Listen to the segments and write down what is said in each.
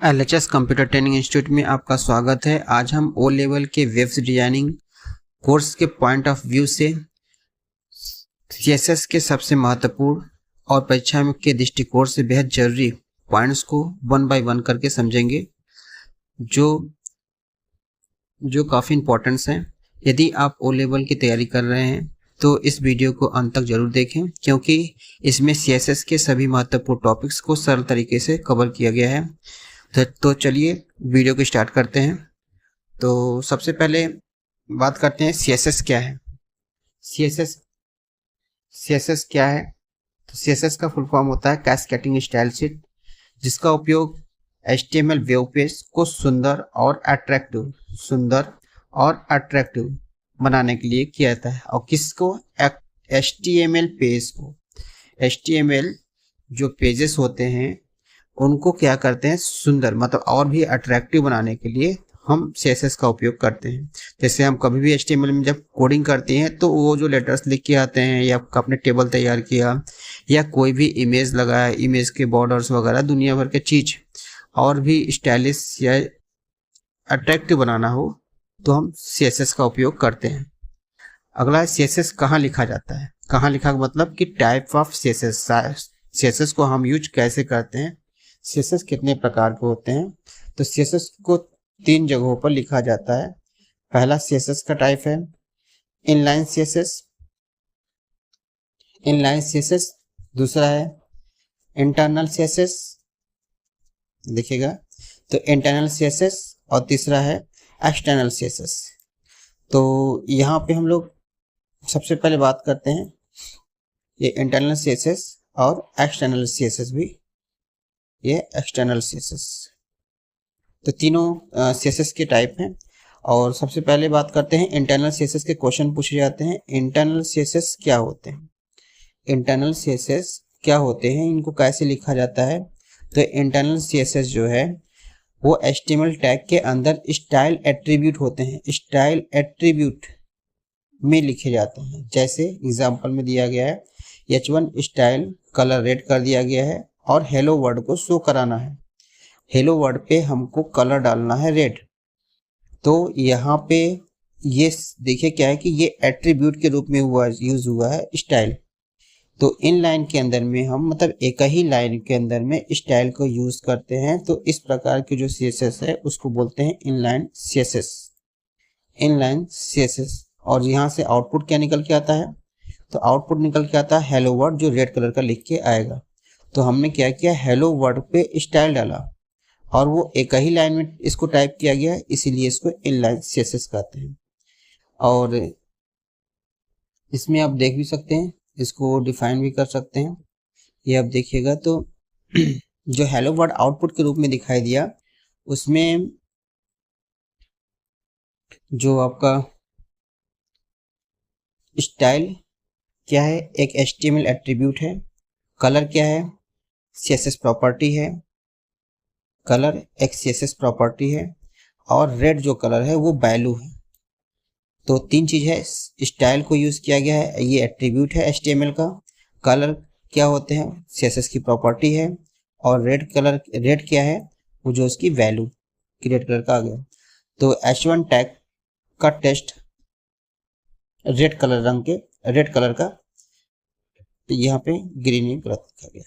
LHS computer training institute में आपका स्वागत है। आज हम ओ लेवल के वेब डिजाइनिंग कोर्स के पॉइंट ऑफ व्यू से सीएसएस के सबसे महत्वपूर्ण और परीक्षा में के दृष्टिकोण से बेहद जरूरी पॉइंट्स को वन बाय वन करके समझेंगे, जो काफ़ी इंपॉर्टेंट्स हैं। यदि आप ओ लेवल की तैयारी कर रहे हैं तो इस वीडियो को अंत तक जरूर देखें, क्योंकि इसमें सीएसएस के सभी महत्वपूर्ण टॉपिक्स को सरल तरीके से कवर किया गया है। तो चलिए वीडियो को स्टार्ट करते हैं। तो सबसे पहले बात करते हैं सीएसएस क्या है। सीएसएस क्या है? तो सीएसएस का फुल फॉर्म होता है कैस्केडिंग स्टाइल शीट, जिसका उपयोग एचटीएमएल वेब पेज को सुंदर और अट्रैक्टिव बनाने के लिए किया जाता है। और किसको? एचटीएमएल जो पेजेस होते हैं उनको क्या करते हैं, सुंदर मतलब और भी अट्रैक्टिव बनाने के लिए हम सीएसएस का उपयोग करते हैं। जैसे हम कभी भी एचटीएमएल में जब कोडिंग करते हैं तो वो जो लेटर्स लिख के आते हैं या आपने टेबल तैयार किया या कोई भी इमेज लगाया, इमेज के बॉर्डर्स वगैरह दुनिया भर के चीज और भी स्टाइलिश या अट्रैक्टिव बनाना हो तो हम सीएसएस का उपयोग करते हैं। अगला सीएसएस कहाँ लिखा जाता है। कहाँ लिखा मतलब कि टाइप ऑफ सीएसएस को हम यूज कैसे करते हैं, सीएसएस कितने प्रकार के होते हैं। तो सीएसएस को 3 जगहों पर लिखा जाता है। पहला सीएसएस का टाइप है इनलाइन सीएसएस, दूसरा है इंटरनल सीएसएस, देखिएगा तो इंटरनल सीएसएस, और तीसरा है एक्सटर्नल सीएसएस। तो यहाँ पे हम लोग सबसे पहले बात करते हैं ये इंटरनल सीएसएस और एक्सटर्नल सीएसएस भी, ये एक्सटर्नल सीएसएस। तो तीनों सीएसएस के टाइप हैं। और सबसे पहले बात करते हैं इंटरनल सीएसएस के क्वेश्चन पूछे जाते हैं। इंटरनल सीएसएस क्या होते हैं, इनको कैसे लिखा जाता है। तो इंटरनल सीएसएस जो है वो एचटीएमएल टैग के अंदर स्टाइल एट्रीब्यूट होते हैं, स्टाइल एट्रीब्यूट में लिखे जाते हैं। जैसे एग्जांपल में दिया गया है H1 स्टाइल कलर रेड कर दिया गया है और हेलो वर्ड को शो कराना है, हेलो वर्ड पे हमको कलर डालना है रेड। तो यहाँ पे ये देखिए क्या है कि ये एट्रीब्यूट के रूप में यूज हुआ है स्टाइल। तो इन लाइन के अंदर में हम मतलब एक ही लाइन के अंदर में स्टाइल को यूज करते हैं। तो इस प्रकार की जो सीएसएस है उसको बोलते हैं इनलाइन सीएसएस। और यहाँ से आउटपुट क्या निकल के आता है, तो आउटपुट निकल के आता है हेलो वर्ड जो रेड कलर का लिख के आएगा। तो हमने क्या किया, हेलो वर्ड पे स्टाइल डाला और वो एक ही लाइन में इसको टाइप किया गया, इसीलिए इसको इनलाइन सीएसएस कहते हैं। और इसमें आप देख भी सकते हैं, इसको डिफाइन भी कर सकते हैं। ये आप देखिएगा तो जो हेलो वर्ड आउटपुट के रूप में दिखाई दिया उसमें जो आपका स्टाइल क्या है, एक एचटीएमएल एट्रीब्यूट है। कलर क्या है, सीएसएस प्रॉपर्टी है, कलर एक सीएसएस प्रॉपर्टी है। और रेड जो कलर है वो वैल्यू है। तो 3 चीज है, स्टाइल को यूज किया गया है, ये एट्रीब्यूट है एचटीएमएल का। कलर क्या होते हैं, सीएसएस की प्रॉपर्टी है। और रेड क्या है, वो जो उसकी वैल्यू कि रेड कलर का आ गया। तो H1 टैग का टेस्ट रेड कलर का यहाँ पे ग्रीन में रखा गया,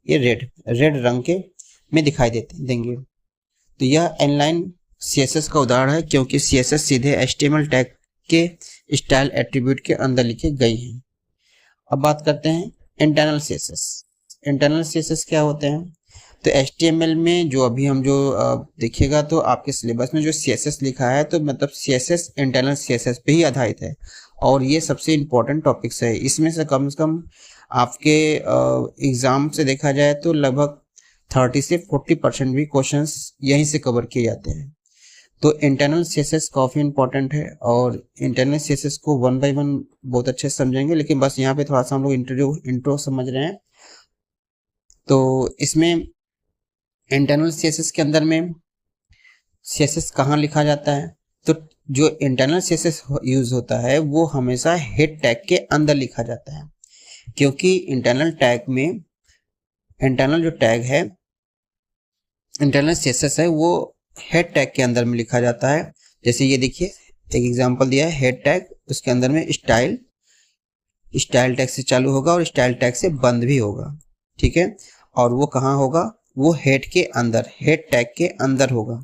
ये रेड रंग के में दिखाई देंगे। तो यह इनलाइन सीएसएस का उदाहरण है, क्योंकि सीएसएस सीधे एचटीएमएल टैग के स्टाइल एट्रीब्यूट के अंदर लिखे गए हैं। अब बात करते हैं इंटरनल सीएसएस क्या होते हैं। तो एचटीएमएल में जो अभी हम जो देखिएगा तो आपके सिलेबस में जो सीएसएस लिखा है तो मतलब सीएसएस इंटरनल सीएसएस पे ही आधारित है और ये सबसे इम्पोर्टेंट टॉपिक्स है। इसमें से कम आपके एग्जाम से देखा जाए तो लगभग 30 से 40% भी क्वेश्चंस यहीं से कवर किए जाते हैं। तो इंटरनल सीएसएस काफ़ी इंपॉर्टेंट है और इंटरनल सीएसएस को वन बाय वन बहुत अच्छे से समझेंगे, लेकिन बस यहाँ पे थोड़ा सा हम लोग इंट्रो समझ रहे हैं। तो इसमें इंटरनल सीएसएस के अंदर में सीएसएस कहाँ लिखा जाता है, तो जो इंटरनल सीएसएस यूज होता है वो हमेशा हेड टैग के अंदर लिखा जाता है, क्योंकि इंटरनल जो टैग है इंटरनल सीएसएस है वो हेड टैग के अंदर में लिखा जाता है। जैसे ये देखिए एक एग्जांपल दिया है हेड टैग, उसके अंदर में स्टाइल टैग से चालू होगा और स्टाइल टैग से बंद भी होगा, ठीक है। और वो कहाँ होगा, वो हेड के अंदर, हेड टैग के अंदर होगा।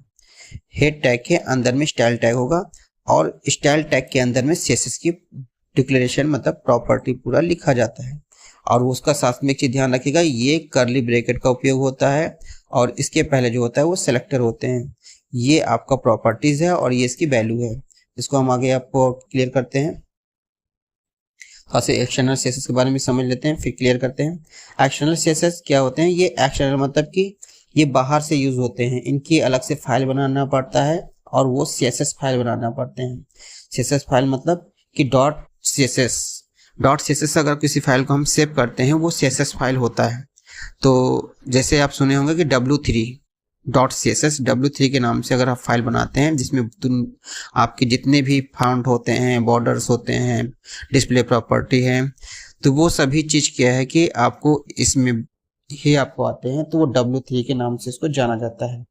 हेड टैग के अंदर में स्टाइल टैग होगा और स्टाइल टैग के अंदर में सीएसएस की डिक्लेरेशन मतलब प्रॉपर्टी पूरा लिखा जाता है। और उसका साथ में एक चीज ध्यान रखिएगा, ये कर्ली ब्रैकेट का उपयोग होता है और इसके पहले जो होता है वो सेलेक्टर होते हैं। ये आपका प्रॉपर्टीज है और ये इसकी वैल्यू है। इसको हम आगे आपको क्लियर करते हैं। खास एक्सटर्नल सीएसएस के बारे में समझ लेते हैं फिर क्लियर करते हैं। एक्सटर्नल सीएसएस क्या होते हैं, ये एक्सटर्नल मतलब कि ये बाहर से यूज होते हैं, इनकी अलग से फाइल बनाना पड़ता है और वो सीएसएस फाइल बनाना पड़ते हैं। सीएसएस फाइल मतलब कि डॉट सीएसएस अगर किसी फाइल को हम सेव करते हैं वो सीएसएस फाइल होता है। तो जैसे आप सुने होंगे कि w3.css w3 के नाम से अगर आप फाइल बनाते हैं जिसमें आपके जितने भी फॉन्ट होते हैं, बॉर्डर्स होते हैं, डिस्प्ले प्रॉपर्टी है, तो वो सभी चीज क्या है कि आपको इसमें ही आपको आते हैं, तो वो w3 के नाम से इसको जाना जाता है।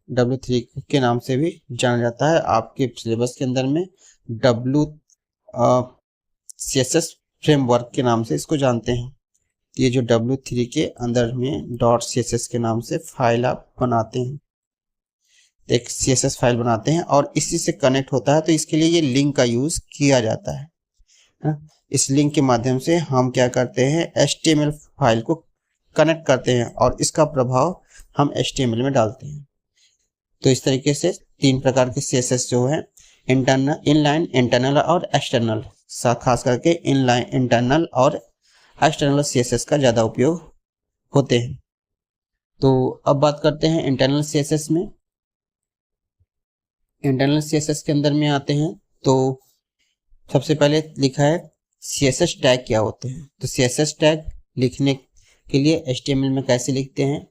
w3 के नाम से भी जाना जाता है। आपके सिलेबस के अंदर में CSS फ्रेमवर्क के नाम से इसको जानते हैं। ये जो w3 के अंदर में .css के नाम से फाइल आप बनाते हैं, एक CSS फाइल बनाते हैं और इसी से कनेक्ट होता है, तो इसके लिए ये लिंक का यूज किया जाता है। इस लिंक के माध्यम से हम क्या करते हैं, HTML फाइल को कनेक्ट करते हैं और इसका प्रभाव हम HTML में डालते हैं। तो इस तरीके से 3 प्रकार के CSS जो है, इनलाइन, इंटरनल और एक्सटर्नल, खास करके इनलाइन, इंटरनल और एक्सटर्नल CSS का ज़्यादा उपयोग होते हैं। तो अब बात करते हैं इंटरनल CSS में। इंटरनल CSS के अंदर में आते हैं तो सबसे पहले लिखा है CSS टैग क्या होते हैं। तो CSS टैग लिखने के लिए HTML में कैसे लिखते हैं,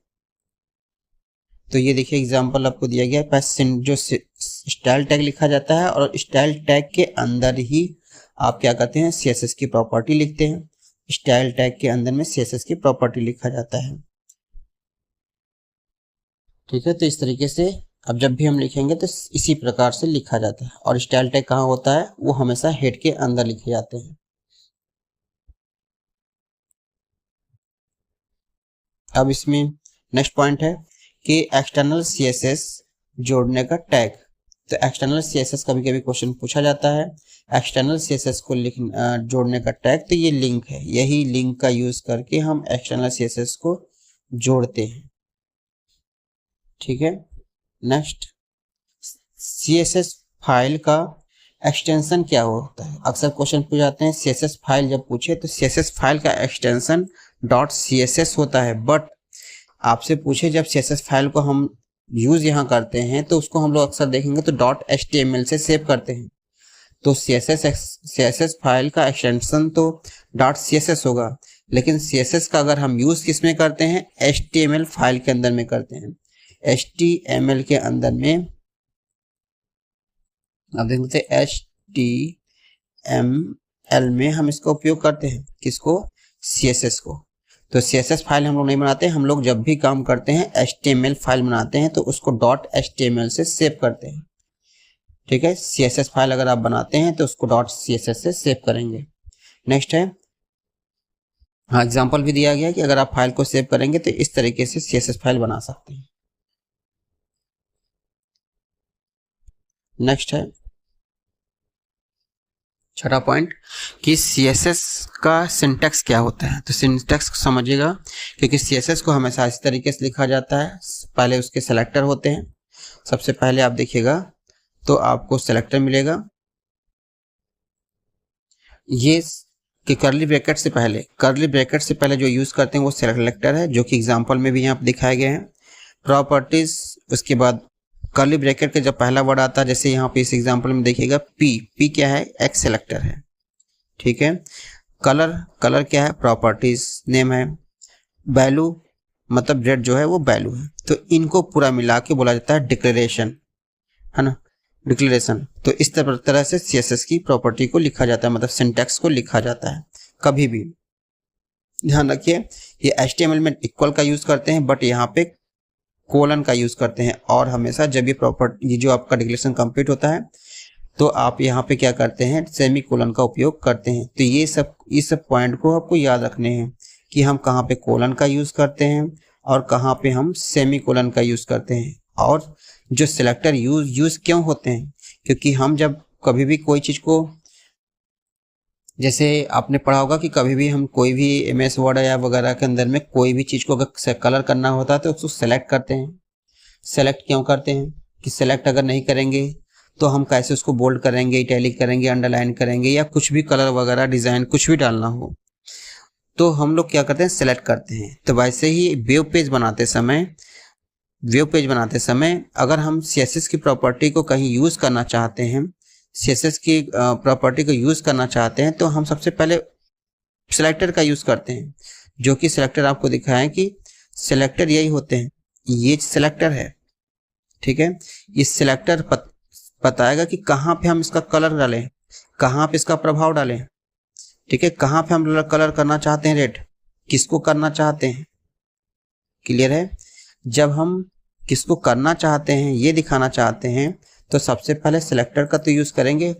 तो ये देखिए एग्जांपल आपको दिया गया है। जो स्टाइल टैग लिखा जाता है और स्टाइल टैग के अंदर ही आप क्या करते हैं, CSS की प्रॉपर्टी लिखते हैं। स्टाइल टैग के अंदर में CSS की प्रॉपर्टी लिखा जाता है, ठीक है। तो इस तरीके से अब जब भी हम लिखेंगे तो इसी प्रकार से लिखा जाता है। और स्टाइल टैग कहाँ होता है, वो हमेशा हेड के अंदर लिखे जाते हैं। अब इसमें नेक्स्ट पॉइंट है कि एक्सटर्नल CSS जोड़ने का टैग। तो एक्सटर्नल CSS कभी कभी क्वेश्चन पूछा जाता है। एक्सटर्नल CSS को जोड़ने का टैग, तो ये लिंक है, यही लिंक का यूज करके हम एक्सटर्नल CSS को जोड़ते हैं, ठीक है। नेक्स्ट, CSS फाइल का एक्सटेंशन क्या होता है। अक्सर क्वेश्चन पूछ जाते हैं CSS फाइल जब पूछे तो CSS फाइल का एक्सटेंशन .css होता है। बट आपसे पूछे जब CSS फाइल को हम यूज यहाँ करते हैं तो उसको हम लोग अक्सर देखेंगे तो .html से सेव करते हैं। तो CSS फाइल का एक्सटेंशन तो .css होगा, लेकिन CSS का अगर हम यूज किस में करते हैं, HTML फाइल के अंदर में करते हैं। HTML के अंदर में आप देख सकते हैं HTML में हम इसका उपयोग करते हैं, किसको, CSS को। तो CSS फाइल हम लोग नहीं बनाते, हम लोग जब भी काम करते हैं HTML फाइल बनाते हैं तो उसको .html से सेव करते हैं, ठीक है। CSS फाइल अगर आप बनाते हैं तो उसको .css से सेव करेंगे। नेक्स्ट है, हाँ एग्जांपल भी दिया गया कि अगर आप फाइल को सेव करेंगे तो इस तरीके से CSS फाइल बना सकते हैं। नेक्स्ट है छठा पॉइंट कि CSS का सिंटैक्स क्या होता है। तो सिंटैक्स को समझिएगा, क्योंकि CSS को हमेशा इस तरीके से लिखा जाता है। पहले उसके सेलेक्टर होते हैं। सबसे पहले आप देखिएगा तो आपको सेलेक्टर मिलेगा, ये कि कर्ली ब्रैकेट से पहले जो यूज करते हैं वो सेलेक्टर है, जो कि एग्जांपल में भी यहाँ पे दिखाए गए हैं। प्रॉपर्टीज, उसके बाद कर्ली ब्रैकेट का जब पहला वर्ड आता है, जैसे यहाँ पे इस एग्जांपल में देखिएगा पी क्या है, एक सेलेक्टर है, ठीक है। कलर क्या है, प्रॉपर्टीज नेम है। वैल्यू मतलब रेड जो है वो वैल्यू है। तो इनको पूरा मिला के बोला जाता है डिक्लेरेशन, है ना, डिक्लेरेशन। तो इस तरह से CSS की प्रॉपर्टी को लिखा जाता है, मतलब सिंटैक्स को लिखा जाता है। कभी भी ध्यान रखिए, ये HTML में इक्वल का यूज करते हैं, बट यहाँ पे कोलन का यूज करते हैं। और हमेशा जब ये जो आपका डिक्लेरेशन कंप्लीट होता है तो आप यहाँ पे क्या करते हैं, सेमी कोलन का उपयोग करते हैं। तो ये सब पॉइंट को आपको याद रखने हैं कि हम कहाँ पे कोलन का यूज करते हैं और कहाँ पे हम सेमी कोलन का यूज करते हैं। और जो सिलेक्टर यूज क्यों होते हैं, क्योंकि हम जब कभी भी कोई चीज को, जैसे आपने पढ़ा होगा कि कभी भी हम कोई भी MS वर्ड या वगैरह के अंदर में कोई भी चीज को अगर कलर करना होता है तो उसको सेलेक्ट करते हैं। सेलेक्ट क्यों करते हैं कि सेलेक्ट अगर नहीं करेंगे तो हम कैसे उसको बोल्ड करेंगे, इटैलिक करेंगे, अंडरलाइन करेंगे, या कुछ भी कलर वगैरह डिजाइन कुछ भी डालना हो तो हम लोग क्या करते हैं, सेलेक्ट करते हैं। तो वैसे ही वेब पेज बनाते समय अगर हम CSS की प्रॉपर्टी को कहीं यूज करना चाहते हैं, CSS की प्रॉपर्टी को यूज करना चाहते हैं तो हम सबसे पहले सिलेक्टर का यूज करते हैं, जो कि सिलेक्टर आपको दिखाएं कि सिलेक्टर यही होते हैं। ये सिलेक्टर है, ठीक है। ये सिलेक्टर बताएगा कि कहाँ पे हम इसका कलर डालें, कहाँ पे इसका प्रभाव डालें, ठीक है। कहाँ पे हम कलर करना चाहते हैं, रेड, किसको करना चाहते हैं, क्लियर है। जब हम किसको करना चाहते हैं ये दिखाना चाहते हैं तो सबसे पहले सिलेक्टर का तो यूज करेंगे,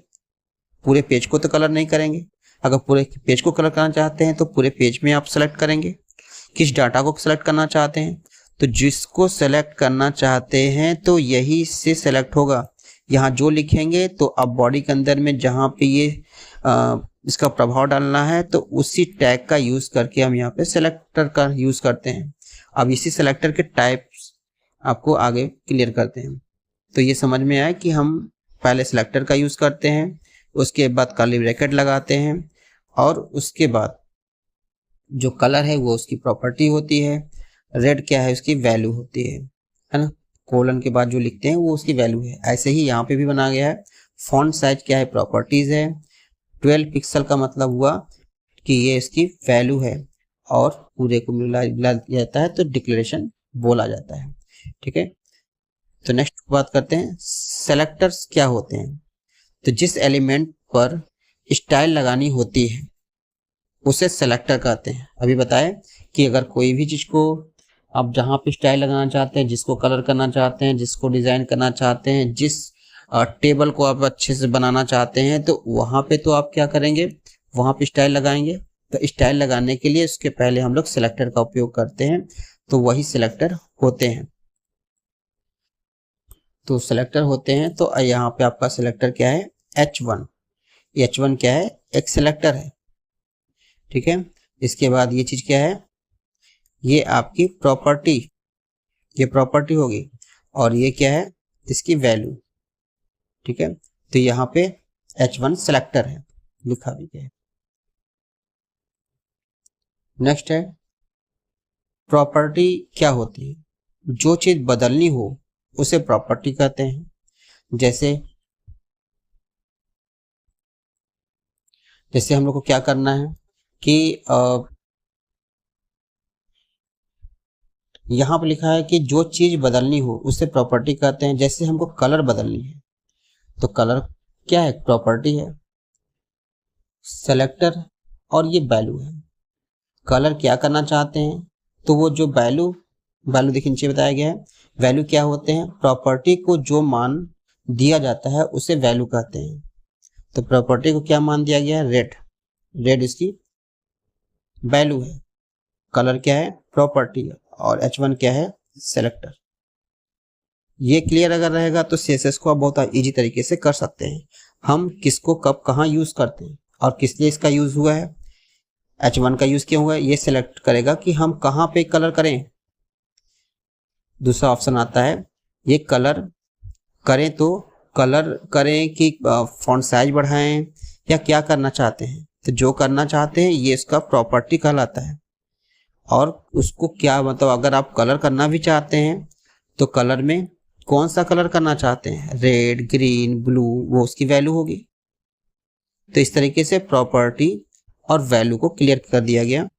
पूरे पेज को तो कलर नहीं करेंगे। अगर पूरे पेज को कलर करना चाहते हैं तो पूरे पेज में आप सेलेक्ट करेंगे। किस डाटा को सेलेक्ट करना चाहते हैं तो जिसको सेलेक्ट करना चाहते हैं तो यही से सेलेक्ट होगा। यहाँ जो लिखेंगे तो अब बॉडी के अंदर में जहाँ पे ये इसका प्रभाव डालना है तो उसी टैग का यूज करके हम यहाँ पे सेलेक्टर का यूज करते हैं। अब इसी सेलेक्टर के टाइप्स आपको आगे क्लियर करते हैं। तो ये समझ में आया कि हम पहले सिलेक्टर का यूज करते हैं, उसके बाद कर्ली ब्रैकेट लगाते हैं और उसके बाद जो कलर है वो उसकी प्रॉपर्टी होती है, रेड क्या है उसकी वैल्यू होती है ना। कोलन के बाद जो लिखते हैं वो उसकी वैल्यू है। ऐसे ही यहाँ पे भी बना गया है। फॉन्ट साइज क्या है, प्रॉपर्टीज है। 12 पिक्सल का मतलब हुआ कि ये इसकी वैल्यू है और पूरे को मिला जाता है तो डिक्लेरेशन बोला जाता है, ठीक है। तो नेक्स्ट बात करते हैं सेलेक्टर्स क्या होते हैं। तो जिस एलिमेंट पर स्टाइल लगानी होती है उसे सेलेक्टर कहते हैं। अभी बताएं कि अगर कोई भी चीज को आप जहां पे स्टाइल लगाना चाहते हैं, जिसको कलर करना चाहते हैं, जिसको डिजाइन करना चाहते हैं, जिस टेबल को आप अच्छे से बनाना चाहते हैं तो वहां पे तो आप क्या करेंगे, वहां पे स्टाइल लगाएंगे। तो स्टाइल लगाने के लिए उसके पहले हम लोग सेलेक्टर का उपयोग करते हैं, तो वही सेलेक्टर होते हैं। तो सेलेक्टर होते हैं तो यहाँ पे आपका सेलेक्टर क्या है, H1। H1 क्या है, एक सेलेक्टर है, ठीक है। इसके बाद ये चीज क्या है, ये आपकी प्रॉपर्टी, ये प्रॉपर्टी होगी और ये क्या है, इसकी वैल्यू, ठीक है। तो यहाँ पे H1 सेलेक्टर है, लिखा भी गया है। नेक्स्ट है प्रॉपर्टी क्या होती है, जो चीज बदलनी हो उसे प्रॉपर्टी कहते हैं। जैसे हम लोग को क्या करना है कि यहाँ पर लिखा है कि जो चीज बदलनी हो उसे प्रॉपर्टी कहते हैं। जैसे हमको कलर बदलनी है तो कलर क्या है, प्रॉपर्टी है। सेलेक्टर और ये वैल्यू है। कलर क्या करना चाहते हैं तो वो जो वैल्यू देखिए नीचे बताया गया है, वैल्यू क्या होते हैं, प्रॉपर्टी को जो मान दिया जाता है उसे वैल्यू कहते हैं। तो प्रॉपर्टी को क्या मान दिया गया है, रेड, रेड इसकी वैल्यू है। कलर क्या है, प्रॉपर्टी है और H1 क्या है, सेलेक्टर। ये क्लियर अगर रहेगा तो CSS को आप बहुत इजी तरीके से कर सकते हैं। हम किसको कब कहाँ यूज करते हैं और किस लिए इसका यूज हुआ है, H1 का यूज क्यों हुआ है, ये सिलेक्ट करेगा कि हम कहाँ पे कलर करें। दूसरा ऑप्शन आता है ये कलर करें तो कलर करें कि फॉन्ट साइज बढ़ाएं या क्या करना चाहते हैं। तो जो करना चाहते हैं ये इसका प्रॉपर्टी कहलाता है। और उसको क्या मतलब, अगर आप कलर करना भी चाहते हैं तो कलर में कौन सा कलर करना चाहते हैं, रेड, ग्रीन, ब्लू, वो उसकी वैल्यू होगी। तो इस तरीके से प्रॉपर्टी और वैल्यू को क्लियर कर दिया गया।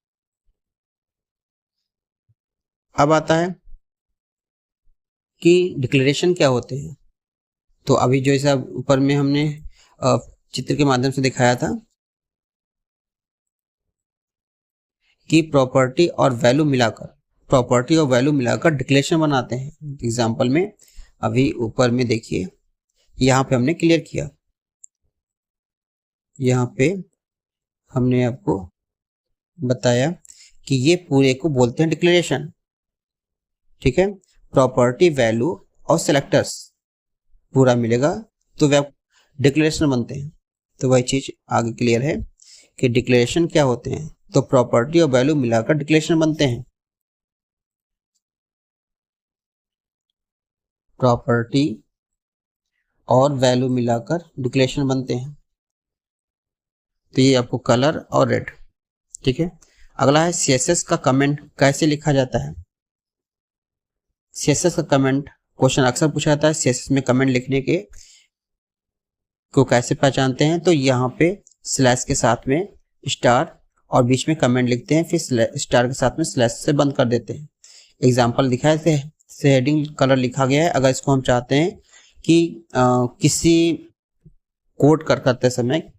अब आता है कि डिक्लेरेशन क्या होते हैं। तो अभी जो ऐसा ऊपर में हमने चित्र के माध्यम से दिखाया था कि प्रॉपर्टी और वैल्यू मिलाकर प्रॉपर्टी और वैल्यू मिलाकर डिक्लेरेशन बनाते हैं। एग्जाम्पल में अभी ऊपर में देखिए, यहाँ पे हमने क्लियर किया, यहाँ पे हमने आपको बताया कि ये पूरे को बोलते हैं डिक्लेरेशन। ठीक है, प्रॉपर्टी, वैल्यू और सेलेक्टर्स पूरा मिलेगा तो वे डिक्लेरेशन बनते हैं। तो वही चीज आगे क्लियर है कि डिक्लेरेशन क्या होते हैं, तो प्रॉपर्टी और वैल्यू मिलाकर डिक्लेरेशन बनते हैं। प्रॉपर्टी और वैल्यू मिलाकर डिक्लेरेशन बनते हैं। तो ये आपको कलर और रेड। ठीक है, अगला है सीएसएस का कमेंट कैसे लिखा जाता है। सीएसएस का कमेंट क्वेश्चन अक्सर पूछा जाता है, सीएसएस में कमेंट लिखने के को कैसे पहचानते हैं। तो यहाँ पे स्लैश के साथ में स्टार और बीच में कमेंट लिखते हैं, फिर स्टार के साथ में स्लैश से बंद कर देते हैं। एग्जाम्पल दिखाए थे, हेडिंग कलर लिखा गया है। अगर इसको हम चाहते हैं कि किसी कोड करते समय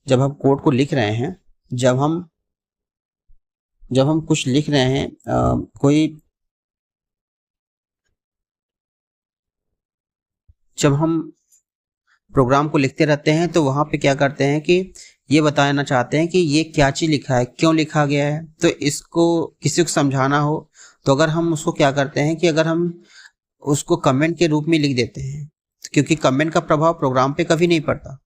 जब हम कोड को लिख रहे हैं, जब हम कुछ लिख रहे हैं, जब हम प्रोग्राम को लिखते रहते हैं तो वहां पे क्या करते हैं कि ये बताना चाहते हैं कि ये क्या चीज लिखा है, क्यों लिखा गया है। तो इसको किसी को समझाना हो तो अगर हम उसको क्या करते हैं कि अगर हम उसको कमेंट के रूप में लिख देते हैं, क्योंकि कमेंट का प्रभाव प्रोग्राम पे कभी नहीं पड़ता।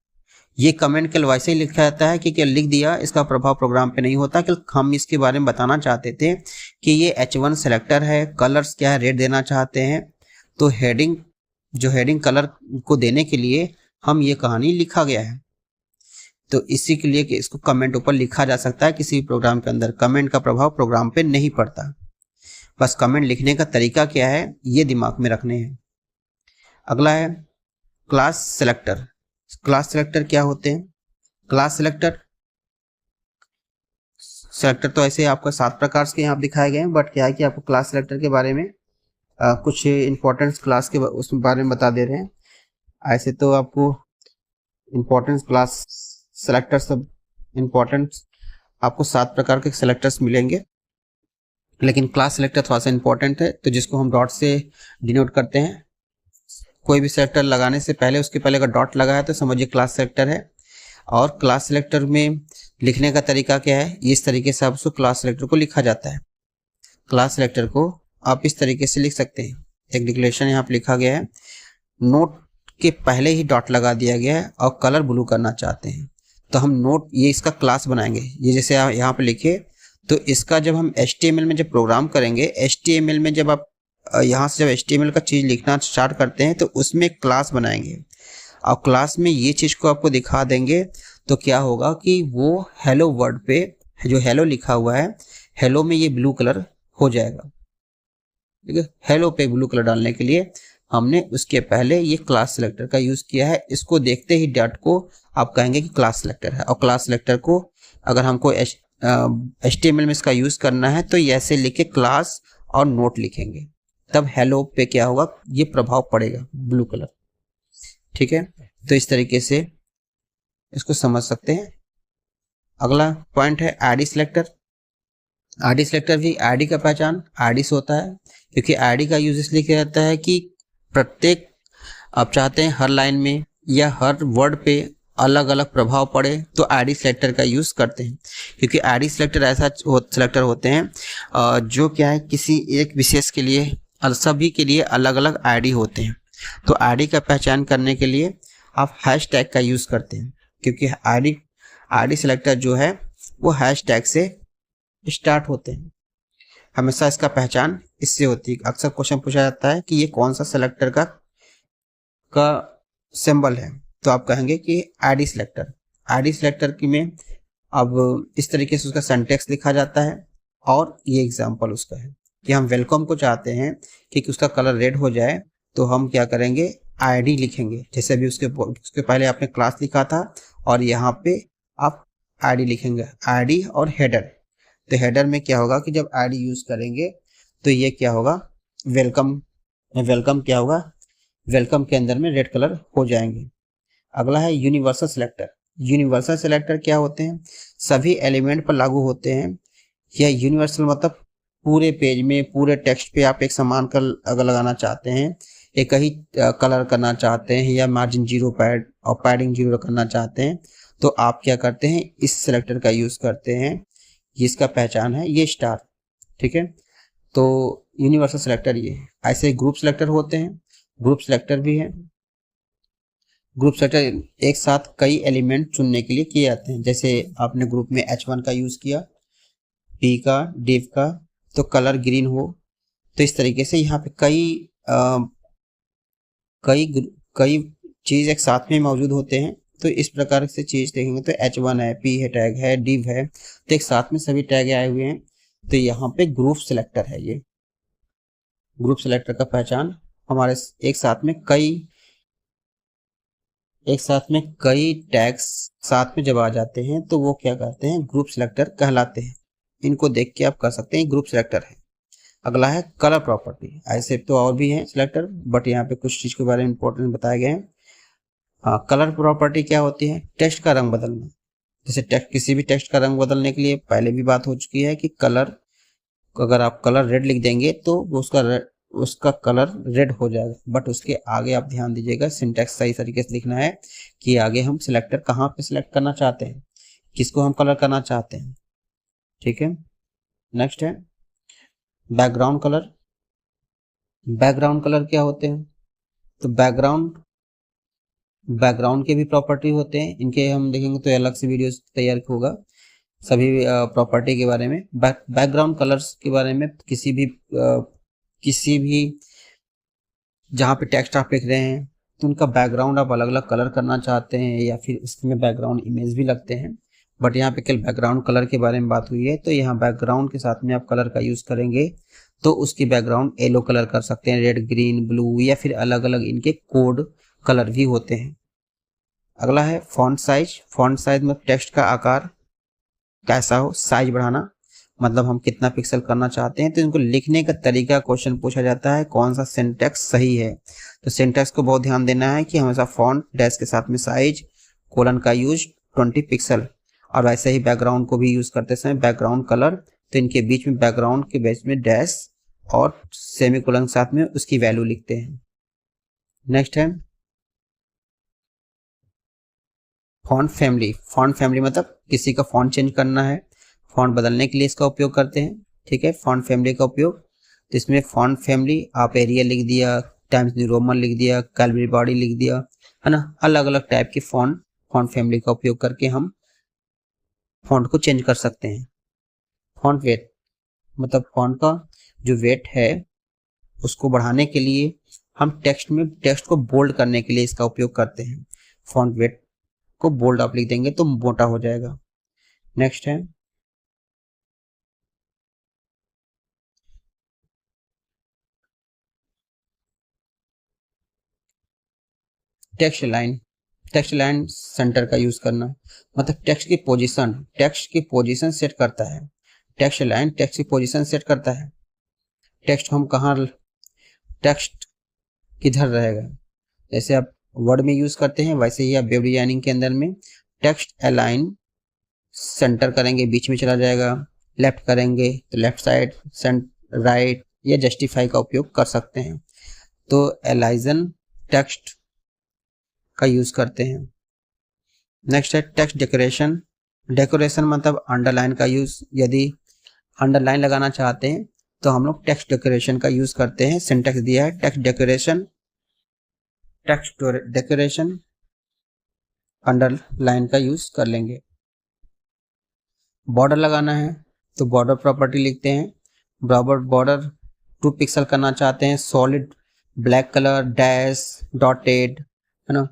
ये कमेंट केवल वैसे ही लिखा जाता है कि क्या लिख दिया, इसका प्रभाव प्रोग्राम पे नहीं होता। कि हम इसके बारे में बताना चाहते थे कि ये H1 सेलेक्टर है, कलर्स क्या है, रेड देना चाहते हैं। तो हेडिंग कलर को देने के लिए हम ये कहानी लिखा गया है। तो इसी के लिए कि इसको कमेंट ऊपर लिखा जा सकता है किसी भी प्रोग्राम के अंदर। कमेंट का प्रभाव प्रोग्राम पे नहीं पड़ता, बस कमेंट लिखने का तरीका क्या है ये दिमाग में रखने हैं। अगला है क्लास सेलेक्टर। क्लास सेलेक्टर क्या होते हैं। क्लास सेलेक्टर तो ऐसे आपका 7 प्रकार के यहाँ दिखाए गए हैं, बट क्या है कि आपको क्लास सेलेक्टर के बारे में कुछ इंपॉर्टेंट क्लास के उस बारे में बता दे रहे हैं। ऐसे तो आपको इंपॉर्टेंट क्लास सेलेक्टर सब इंपॉर्टेंट आपको 7 प्रकार के सेलेक्टर्स मिलेंगे, लेकिन क्लास सेलेक्टर थोड़ा सा इंपॉर्टेंट है, तो जिसको हम डॉट से डिनोट करते हैं। कोई भी सेलेक्टर लगाने से पहले उसके पहले अगर डॉट लगा है तो समझिए क्लास सेलेक्टर है। और क्लास सेलेक्टर में लिखने का तरीका क्या है, इस तरीके से आप उसको क्लास सेलेक्टर को लिखा जाता है। क्लास सेलेक्टर को आप इस तरीके से लिख सकते हैं। एक डिक्लेरेशन यहाँ पे लिखा गया है, नोट के पहले ही डॉट लगा दिया गया है और कलर ब्लू करना चाहते हैं, तो हम नोट ये इसका क्लास बनाएंगे। ये जैसे यहाँ पे लिखे, तो इसका जब हम HTML में जब प्रोग्राम करेंगे, HTML में जब आप यहाँ से जब HTML का चीज़ लिखना स्टार्ट करते हैं तो उसमें क्लास बनाएंगे और क्लास में ये चीज़ को आपको दिखा देंगे। तो क्या होगा कि वो हेलो वर्ड पे जो हेलो लिखा हुआ है, हेलो में ये ब्लू कलर हो जाएगा। ठीक है, हेलो पे ब्लू कलर डालने के लिए हमने उसके पहले ये क्लास सेलेक्टर का यूज किया है। इसको देखते ही डॉट को आप कहेंगे कि क्लास सेलेक्टर है, और क्लास सेलेक्टर को अगर हमको HTML में इसका यूज करना है तो ऐसे लिखे क्लास और नोट लिखेंगे, तब हेलो पे क्या होगा, ये प्रभाव पड़ेगा ब्लू कलर। ठीक है, तो इस तरीके से इसको समझ सकते हैं। अगला पॉइंट है आईडी सेलेक्टर। आईडी सेलेक्टर भी आईडी का पहचान आईडी से होता है, क्योंकि आईडी का यूज इसलिए किया जाता है कि प्रत्येक आप चाहते हैं हर लाइन में या हर वर्ड पे अलग अलग प्रभाव पड़े, तो आईडी सेलेक्टर का यूज करते हैं। क्योंकि आईडी सेलेक्टर ऐसा सेलेक्टर होते हैं जो क्या है किसी एक विशेष के लिए और सभी के लिए अलग अलग आईडी होते हैं। तो आईडी का पहचान करने के लिए आप हैशटैग का यूज करते हैं, क्योंकि आईडी सेलेक्टर जो है वो हैशटैग से स्टार्ट होते हैं। हमेशा इसका पहचान इससे होती है। अक्सर क्वेश्चन पूछा जाता है कि ये कौन सा सेलेक्टर का सिंबल है, तो आप कहेंगे कि आईडी सेलेक्टर। आईडी सेलेक्टर की में अब इस तरीके से उसका सिंटैक्स लिखा जाता है, और ये एग्जांपल उसका है कि हम वेलकम को चाहते हैं कि उसका कलर रेड हो जाए, तो हम क्या करेंगे, आईडी लिखेंगे। जैसे अभी उसके पहले आपने क्लास लिखा था और यहाँ पे आप आईडी लिखेंगे, आईडी और हेडर। तो हेडर में क्या होगा कि जब आईडी यूज करेंगे तो ये क्या होगा, वेलकम क्या होगा, वेलकम के अंदर में रेड कलर हो जाएंगे। अगला है यूनिवर्सल सेलेक्टर। यूनिवर्सल सेलेक्टर क्या होते हैं, सभी एलिमेंट पर लागू होते हैं। यह यूनिवर्सल मतलब पूरे पेज में, पूरे टेक्स्ट पे आप एक समान कलर अगर लगाना चाहते हैं, एक ही कलर करना चाहते हैं, या मार्जिन जीरो पैड और पैडिंग जीरो करना चाहते हैं, तो आप क्या करते हैं, इस सिलेक्टर का यूज करते हैं। जिसका पहचान है ये स्टार, ठीक है। तो यूनिवर्सल सिलेक्टर ये है। ऐसे ग्रुप सिलेक्टर होते हैं, ग्रुप सिलेक्टर भी है। ग्रुप सिलेक्टर एक साथ कई एलिमेंट चुनने के लिए किए जाते हैं। जैसे आपने ग्रुप में H1 का यूज किया, P का, div का, तो कलर ग्रीन हो, तो इस तरीके से यहाँ पे कई चीज एक साथ में मौजूद होते हैं। तो इस प्रकार से चीज देखेंगे तो H1 है, P है, टैग है, div है, तो एक साथ में सभी टैग आए हुए हैं। तो यहाँ पे ग्रुप सिलेक्टर है। ये ग्रुप सिलेक्टर का पहचान हमारे एक साथ में कई टैग्स साथ में जब आ जाते हैं तो वो क्या कहते हैं, ग्रुप सिलेक्टर कहलाते हैं। इनको देख के आप कर सकते हैं ग्रुप सिलेक्टर है। अगला है कलर प्रॉपर्टी। ऐसे तो और भी हैं सिलेक्टर, बट यहाँ पे कुछ चीज के बारे में इंपॉर्टेंट बताए गए हैं। हाँ, कलर प्रॉपर्टी क्या होती है, टेक्स्ट का रंग बदलना। जैसे किसी भी टेक्स्ट का रंग बदलने के लिए पहले भी बात हो चुकी है कि कलर, अगर आप कलर रेड लिख देंगे तो उसका कलर रेड हो जाएगा। बट उसके आगे आप ध्यान दीजिएगा, सिंटैक्स सही तरीके से लिखना है कि आगे हम सिलेक्टर कहाँ पे सिलेक्ट करना चाहते हैं, किसको हम कलर करना चाहते हैं, ठीक है। नेक्स्ट है बैकग्राउंड कलर। बैकग्राउंड कलर क्या होते हैं, तो बैकग्राउंड के भी प्रॉपर्टी होते हैं। इनके हम देखेंगे तो अलग से वीडियो तैयार होगा सभी प्रॉपर्टी के बारे में। बैकग्राउंड कलर्स के बारे में किसी भी जहाँ पे टेक्स्ट आप लिख रहे हैं तो उनका बैकग्राउंड आप अलग अलग कलर करना चाहते हैं, या फिर इसमें बैकग्राउंड इमेज भी लगते हैं। बट यहाँ पे केवल बैकग्राउंड कलर के बारे में बात हुई है। तो यहाँ बैकग्राउंड के साथ में आप कलर का यूज करेंगे तो उसकी बैकग्राउंड येलो कलर कर सकते हैं, रेड, ग्रीन, ब्लू, या फिर अलग अलग इनके कोड कलर भी होते हैं। अगला है फॉन्ट साइज। फॉन्ट साइज में टेक्स्ट का आकार कैसा हो, साइज बढ़ाना, मतलब हम कितना पिक्सल करना चाहते हैं। तो इनको लिखने का तरीका क्वेश्चन पूछा जाता है, कौन सा सिंटैक्स सही है। तो सिंटैक्स को बहुत ध्यान देना है कि हमेशा फॉन्ट डैश के साथ में साइज कोलन का यूज 20 पिक्सल, और वैसे ही बैकग्राउंड को भी यूज करते समय बैकग्राउंड कलर, तो इनके बीच में बैकग्राउंड के बीच में डैश और सेमीकोलन के साथ में उसकी वैल्यू लिखते हैं। नेक्स्ट है फॉन्ट फैमिली। फॉन्ट फैमिली मतलब किसी का फॉन्ट चेंज करना है, फॉन्ट बदलने के लिए इसका उपयोग करते हैं, ठीक है। फॉन्ट फैमिली का उपयोग, तो इसमें फॉन्ट फैमिली आप एरियल लिख दिया, टाइम्स न्यू रोमन लिख दिया, कैलबरी बॉडी लिख दिया, है ना। अलग अलग टाइप के फॉन्ट फैमिली का उपयोग करके हम फॉन्ट को चेंज कर सकते हैं। फॉन्ट वेट मतलब फॉन्ट का जो वेट है उसको बढ़ाने के लिए हम टेक्स्ट को बोल्ड करने के लिए इसका उपयोग करते हैं। फॉन्ट वेट को बोल्ड आप लिख देंगे तो मोटा हो जाएगा। नेक्स्ट है text line. Text line centre का यूज करना, मतलब टेक्स्ट की पोजीशन सेट करता है। टेक्स्ट लाइन टेक्स्ट की पोजीशन सेट करता है। टेक्स्ट किधर रहेगा, जैसे आप वर्ड में यूज करते हैं वैसे ही आप वेब डिजाइनिंग के अंदर में टेक्स्ट अलाइन सेंटर करेंगे, बीच में चला जाएगा। लेफ्ट करेंगे तो लेफ्ट साइड, राइट या जस्टिफाई का उपयोग कर सकते हैं। तो एलाइजन टेक्स्ट का यूज करते हैं। नेक्स्ट है टेक्स्ट डेकोरेशन। डेकोरेशन मतलब अंडरलाइन का यूज। यदि अंडरलाइन लगाना चाहते हैं तो हम लोग टेक्स्ट डेकोरेशन का यूज करते हैं। सिंटैक्स दिया है टेक्स्ट डेकोरेशन अंडरलाइन का यूज कर लेंगे। बॉर्डर लगाना है तो बॉर्डर प्रॉपर्टी लिखते हैं। बॉर्डर 2 पिक्सल करना चाहते हैं, solid black colour, dash, dotted, है ना,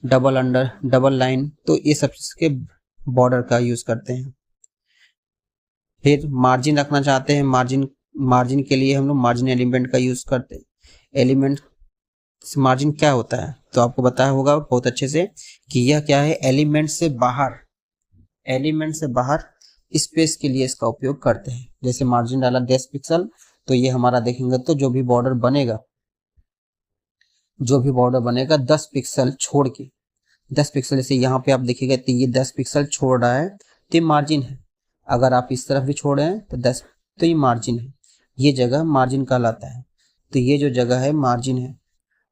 डबल लाइन, तो ये सब के बॉर्डर का यूज करते हैं। फिर मार्जिन रखना चाहते हैं, मार्जिन के लिए हम लोग मार्जिन एलिमेंट का यूज करते हैं। एलिमेंट मार्जिन क्या होता है तो आपको बताया होगा बहुत अच्छे से कि यह क्या है, एलिमेंट से बाहर स्पेस के लिए इसका उपयोग करते हैं। जैसे मार्जिन डाला 10 पिक्सल, तो ये हमारा देखेंगे तो जो भी बॉर्डर बनेगा 10 पिक्सल छोड़ के, 10 पिक्सल, जैसे यहाँ पे आप देखिएगा तो ये 10 पिक्सल छोड़ रहा है तो ये मार्जिन है। अगर आप इस तरफ भी छोड़ रहे हैं तो 10, तो ये मार्जिन है। ये जगह मार्जिन कहलाता है। तो ये जो जगह है मार्जिन है।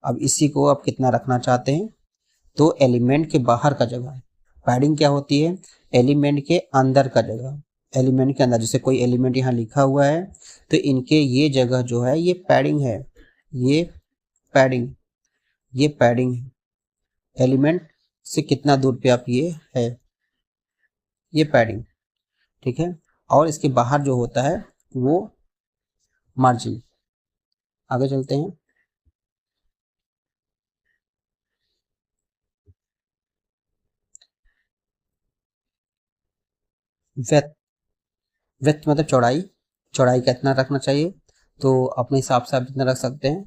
अब इसी को आप कितना रखना चाहते हैं, तो एलिमेंट के बाहर का जगह। पैडिंग क्या होती है, एलिमेंट के अंदर का जगह। एलिमेंट के अंदर, जैसे कोई एलिमेंट यहाँ लिखा हुआ है तो इनके ये जगह जो है ये पैडिंग है, ये पैडिंग, ये पैडिंग है। एलिमेंट से कितना दूर पे आप ये है, ये पैडिंग, ठीक है। और इसके बाहर जो होता है वो मार्जिन। आगे चलते हैं। विड्थ, विड्थ मतलब चौड़ाई। चौड़ाई कितना रखना चाहिए, तो अपने हिसाब से आप जितना रख सकते हैं।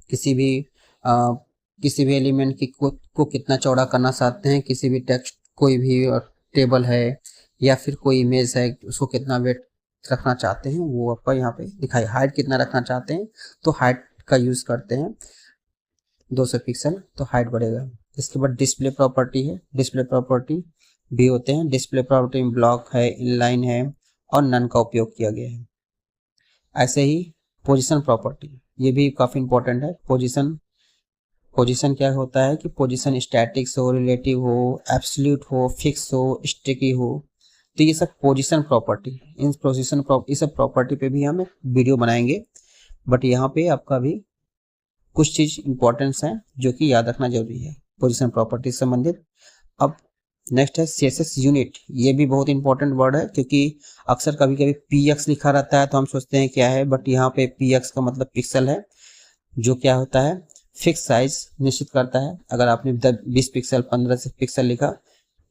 किसी भी एलिमेंट की को कितना चौड़ा करना चाहते हैं, किसी भी टेक्स्ट, कोई भी टेबल है या फिर कोई इमेज है, उसको कितना वेट रखना चाहते हैं वो आपका यहाँ पे दिखाई। हाइट कितना रखना चाहते हैं, तो हाइट का यूज़ करते हैं 200 पिक्सल, तो हाइट बढ़ेगा। इसके बाद डिस्प्ले प्रॉपर्टी है। डिस्प्ले प्रॉपर्टी भी होते हैं। डिस्प्ले प्रॉपर्टी में ब्लॉक है, इनलाइन है और नन का उपयोग किया गया है। ऐसे ही पोजीशन प्रॉपर्टी, ये भी काफ़ी इंपॉर्टेंट है। पोजीशन क्या होता है कि पोजीशन स्टैटिक्स हो, रिलेटिव हो, एब्सोल्यूट हो, फिक्स हो, स्टिकी हो, तो ये सब पोजीशन प्रॉपर्टी। इस सब प्रॉपर्टी पे भी हम एक वीडियो बनाएंगे, बट यहाँ पे आपका भी कुछ चीज़ इंपॉर्टेंस है जो कि याद रखना जरूरी है पोजीशन प्रॉपर्टी से संबंधित। अब नेक्स्ट है CSS यूनिट। ये भी बहुत इंपॉर्टेंट वर्ड है, क्योंकि अक्सर कभी कभी PX लिखा रहता है तो हम सोचते हैं क्या है, बट यहाँ पे PX का मतलब पिक्सल है, जो क्या होता है फिक्स साइज निश्चित करता है। अगर आपने 20 पिक्सल 15 पिक्सल लिखा,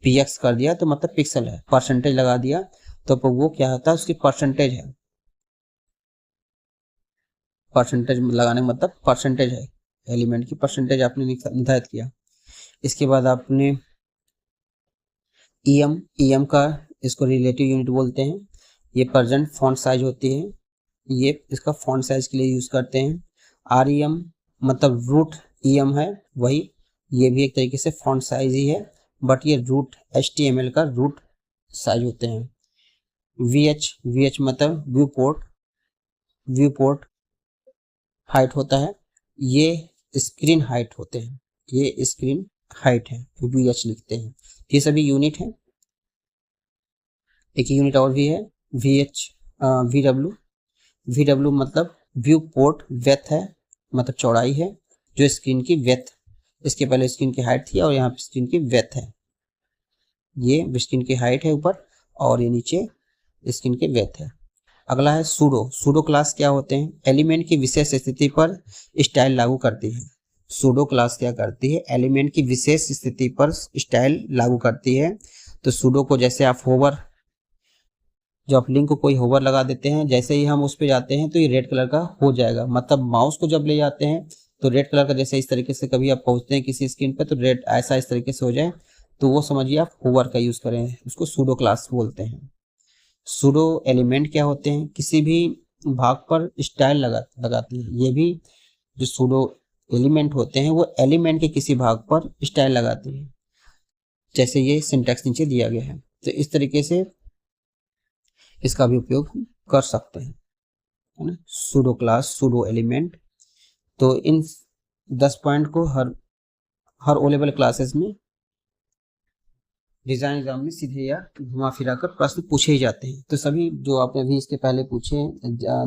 PX कर दिया तो मतलब पिक्सल है। परसेंटेज लगा दिया तो वो क्या होता है, उसकी परसेंटेज है। परसेंटेज लगाने का मतलब परसेंटेज है, एलिमेंट की परसेंटेज आपने निर्धारित किया। इसके बाद आपने EM का, इसको रिलेटिव यूनिट बोलते हैं। ये प्रेजेंट फॉन्ट साइज होती है, ये इसका फॉन्ट साइज के लिए यूज करते हैं। REM मतलब रूट EM है वही, ये भी एक तरीके से फॉन्ट साइज ही है, बट ये रूट HTML का रूट साइज होते हैं। VH मतलब व्यू पोर्ट हाइट होता है। ये स्क्रीन हाइट होते हैं, ये स्क्रीन हाइट है, VH लिखते हैं। ये सभी यूनिट है। एक यूनिट और भी है VW मतलब व्यू पोर्ट वेथ है, मतलब चौड़ाई है, जो स्क्रीन की वेथ, इसके पहले स्क्रीन की हाइट थी और यहाँ पे स्क्रीन की वेथ है। ये स्क्रीन की हाइट है ऊपर और ये नीचे स्क्रीन की वेथ है। अगला है सूडो क्लास क्या होते हैं, एलिमेंट की विशेष स्थिति पर स्टाइल लागू करती है। सूडो क्लास क्या करती है, एलिमेंट की विशेष स्थिति पर स्टाइल लागू करती है। तो सूडो को जैसे आप होवर, जो आप लिंक को कोई होवर लगा देते हैं, जैसे ही हम उस पे जाते हैं तो ये रेड कलर का हो जाएगा। मतलब माउस को जब ले जाते हैं तो रेड कलर का, जैसे इस तरीके से कभी आप पहुंचते हैं किसी स्क्रीन पे तो रेड ऐसा इस तरीके से हो जाए, तो वो समझिए आप होवर का यूज करें, उसको सूडो क्लास बोलते हैं। सूडो एलिमेंट क्या होते हैं, किसी भी भाग पर स्टाइल लगाते हैं। ये भी जो सूडो एलिमेंट होते हैं वो एलिमेंट के किसी भाग पर स्टाइल लगाते हैं, जैसे ये सिंटैक्स नीचे दिया गया है। तो इस तरीके से इसका भी उपयोग कर सकते हैं, है ना। Pseudo class, pseudo element. तो इन 10 पॉइंट को हर ओ लेवल क्लासेस में डिजाइन एग्जाम में सीधे या घुमा फिरा कर प्रश्न पूछे ही जाते हैं। तो सभी जो आपने अभी इसके पहले पूछे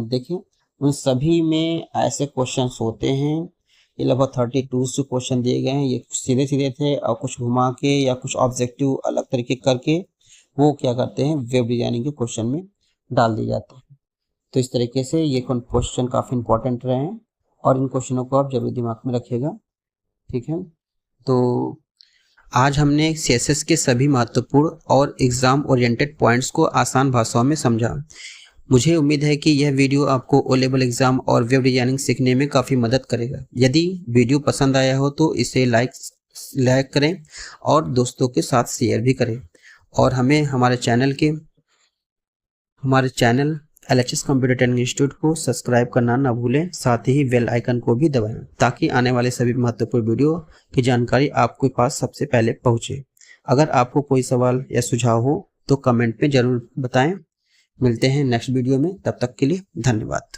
देखें, उन सभी में ऐसे क्वेश्चंस होते हैं। ये लगभग 32 जो क्वेश्चन दिए गए हैं, ये सीधे सीधे थे और कुछ घुमा के या कुछ ऑब्जेक्टिव अलग तरीके करके वो क्या करते हैं, वेब डिजाइनिंग के क्वेश्चन में डाल दिए जाते हैं। तो इस तरीके से ये क्वेश्चन काफ़ी इंपॉर्टेंट रहे हैं और इन क्वेश्चनों को आप जरूर दिमाग में रखिएगा, ठीक है। तो आज हमने CSS के सभी महत्वपूर्ण और एग्जाम ओरिएंटेड पॉइंट्स को आसान भाषाओं में समझा। मुझे उम्मीद है कि यह वीडियो आपको ओ लेवल एग्जाम और वेब डिजाइनिंग सीखने में काफ़ी मदद करेगा। यदि वीडियो पसंद आया हो तो इसे लाइक करें और दोस्तों के साथ शेयर भी करें, और हमें हमारे channel LHS computer training institute को सब्सक्राइब करना ना भूलें। साथ ही बेल आइकन को भी दबाएं ताकि आने वाले सभी महत्वपूर्ण वीडियो की जानकारी आपके पास सबसे पहले पहुंचे। अगर आपको कोई सवाल या सुझाव हो तो कमेंट में ज़रूर बताएं। मिलते हैं नेक्स्ट वीडियो में, तब तक के लिए धन्यवाद।